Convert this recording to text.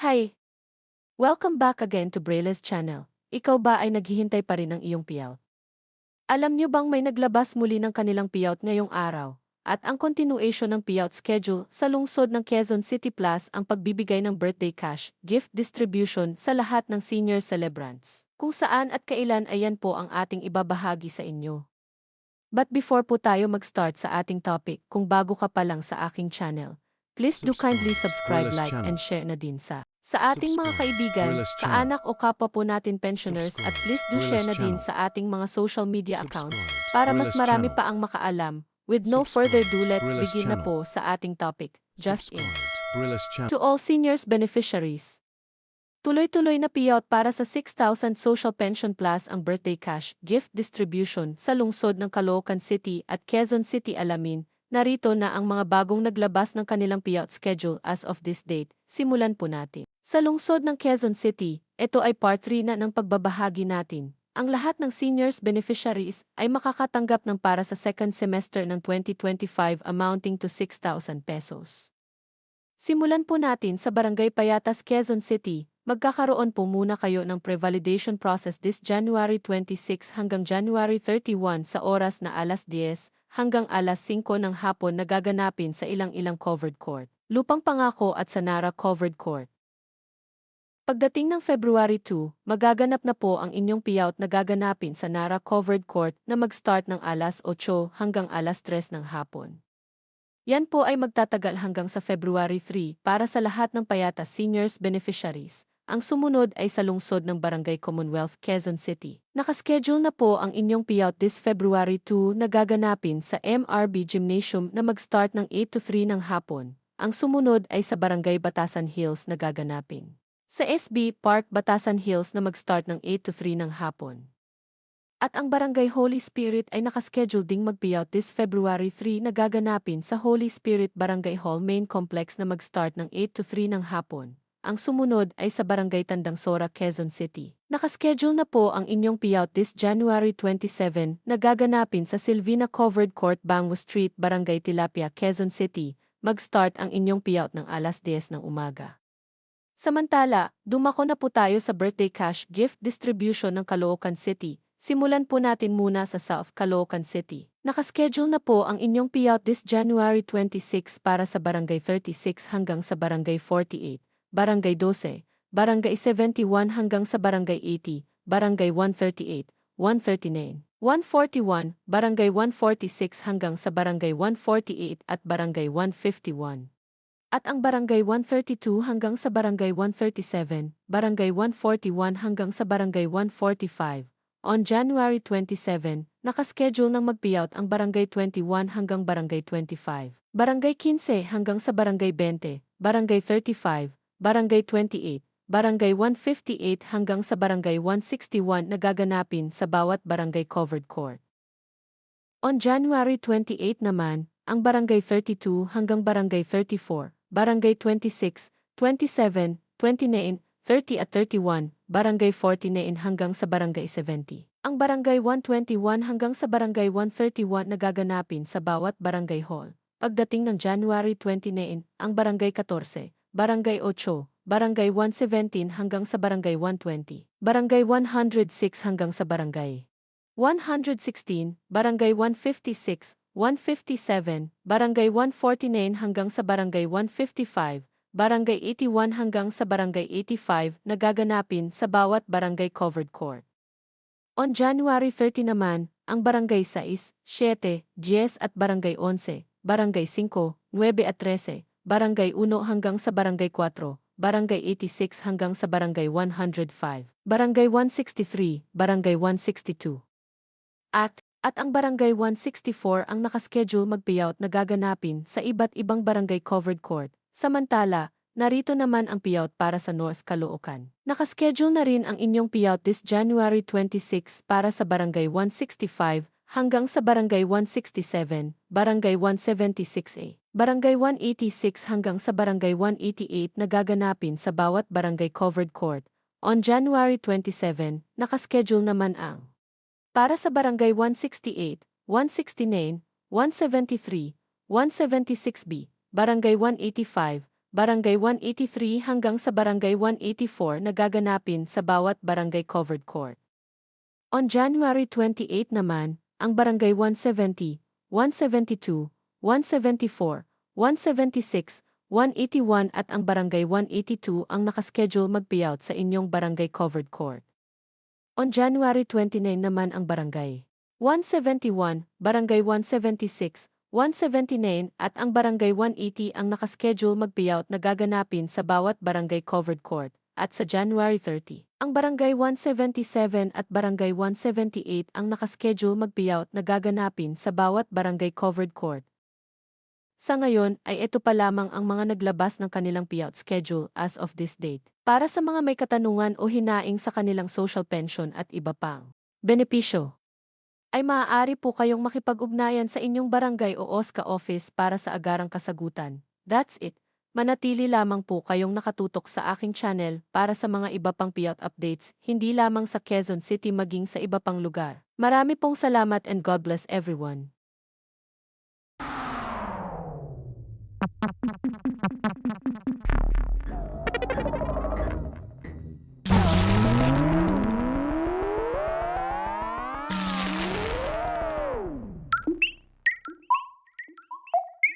Hi! Welcome back again to Brayle's channel. Ikaw ba ay naghihintay pa rin ng iyong payout? Alam niyo bang may naglabas muli ng kanilang payout ngayong araw? At ang continuation ng payout schedule sa lungsod ng Quezon City Plus ang pagbibigay ng birthday cash, gift distribution sa lahat ng senior celebrants. Kung saan at kailan ayan po ang ating ibabahagi sa inyo. But before po tayo mag-start sa ating topic, kung bago ka pa lang sa aking channel, please do kindly subscribe, Brillis like, channel. and share na din sa ating mga kaibigan, Brillis channel. kaanak o kapwa po natin pensioners at please do share na din Brillis sa ating mga social media accounts Subscribe. para mas Brillis marami channel. pa ang makaalam. With no further ado, let's Brillis begin na channel. po sa ating topic, just in. Brillis channel. To all seniors beneficiaries, tuloy-tuloy na payout para sa 6,000 Social Pension Plus ang birthday cash gift distribution sa lungsod ng Caloocan City at Quezon City. Alamin, narito na ang mga bagong naglabas ng kanilang payout schedule as of this date. Simulan po natin. Sa lungsod ng Quezon City, ito ay part 3 na ng pagbabahagi natin. Ang lahat ng seniors beneficiaries ay makakatanggap ng para sa second semester ng 2025 amounting to 6,000 pesos. Simulan po natin sa Barangay Payatas, Quezon City. Magkakaroon po muna kayo ng pre-validation process this January 26 hanggang January 31 sa oras na alas 10 hanggang alas 5 ng hapon na gaganapin sa ilang-ilang covered court, Lupang Pangako at Sanara Covered Court. Pagdating ng February 2, magaganap na po ang inyong payout na gaganapin sa Nara Covered Court na mag-start ng alas 8 hanggang alas 3 ng hapon. Yan po ay magtatagal hanggang sa February 3 para sa lahat ng Payatas seniors beneficiaries. Ang sumunod ay sa lungsod ng Barangay Commonwealth, Quezon City. Nakaschedule na po ang inyong payout this February 2 na gaganapin sa MRB Gymnasium na mag-start ng 8 to 3 ng hapon. Ang sumunod ay sa Barangay Batasan Hills na gaganapin sa SB Park Batasan Hills na mag-start ng 8 to 3 ng hapon. At ang Barangay Holy Spirit ay nakaschedule ding mag-payout this February 3 na gaganapin sa Holy Spirit Barangay Hall Main Complex na mag-start ng 8 to 3 ng hapon. Ang sumunod ay sa Barangay Tandang Sora, Quezon City. Nakaschedule na po ang inyong payout this January 27 na gaganapin sa Silvina Covered Court, Bango Street, Barangay Tilapia, Quezon City. Mag-start ang inyong payout ng alas 10 ng umaga. Samantala, dumako na po tayo sa birthday cash gift distribution ng Caloocan City. Simulan po natin muna sa South Caloocan City. Nakaschedule na po ang inyong payout this January 26 para sa Barangay 36 hanggang sa Barangay 48, Barangay 12, Barangay 71 hanggang sa Barangay 80, Barangay 138, 139, 141, Barangay 146 hanggang sa Barangay 148 at Barangay 151. At ang Barangay 132 hanggang sa Barangay 137, Barangay 141 hanggang sa Barangay 145. On January 27, nakaschedule ng mag-payout ang Barangay 21 hanggang Barangay 25, Barangay 15 hanggang sa Barangay 20, Barangay 35, Barangay 28, Barangay 158 hanggang sa Barangay 161 na gaganapin sa bawat Barangay Covered Court. On January 28 naman, ang Barangay 32 hanggang Barangay 34, Barangay 26, 27, 29, 30 at 31, Barangay 49 hanggang sa Barangay 70. Ang Barangay 121 hanggang sa Barangay 131 na gaganapin sa bawat Barangay Hall. Pagdating ng January 29, ang Barangay 14, Barangay 8, Barangay 117 hanggang sa Barangay 120, Barangay 106 hanggang sa Barangay 116, Barangay 156, 157, Barangay 149 hanggang sa Barangay 155, Barangay 81 hanggang sa Barangay 85 na gaganapin sa bawat Barangay Covered Court. On January 30 naman, ang Barangay 6, 7, 10 at Barangay 11, Barangay 5, 9 at 13, Barangay 1 hanggang sa Barangay 4, Barangay 86 hanggang sa Barangay 105, Barangay 163, Barangay 162. At ang Barangay 164 ang nakaschedule mag-payout na gaganapin sa iba't ibang Barangay Covered Court. Samantala, narito naman ang payout para sa North Caloocan. Nakaschedule na rin ang inyong payout this January 26 para sa Barangay 165 hanggang sa Barangay 167, Barangay 176A, Barangay 186 hanggang sa Barangay 188 na gaganapin sa bawat Barangay Covered Court. On January 27, nakaschedule naman ang para sa Barangay 168, 169, 173, 176B, Barangay 185, Barangay 183 hanggang sa Barangay 184 na gaganapin sa bawat barangay covered court. On January 28 naman, ang Barangay 170, 172, 174, 176, 181 at ang Barangay 182 ang nakaschedule mag-payout sa inyong barangay covered court. On January 29 naman ang Barangay 171, Barangay 176, 179 at ang Barangay 180 ang nakaschedule mag-payout na gaganapin sa bawat barangay covered court. At sa January 30, ang Barangay 177 at Barangay 178 ang nakaschedule mag-payout na gaganapin sa bawat barangay covered court. Sa ngayon ay ito pa lamang ang mga naglabas ng kanilang payout schedule as of this date. Para sa mga may katanungan o hinaing sa kanilang social pension at iba pang benepisyo, ay maaari po kayong makipag-ugnayan sa inyong barangay o OSCA office para sa agarang kasagutan. That's it. Manatili lamang po kayong nakatutok sa aking channel para sa mga iba pang payout updates, hindi lamang sa Quezon City maging sa iba pang lugar. Marami pong salamat and God bless everyone.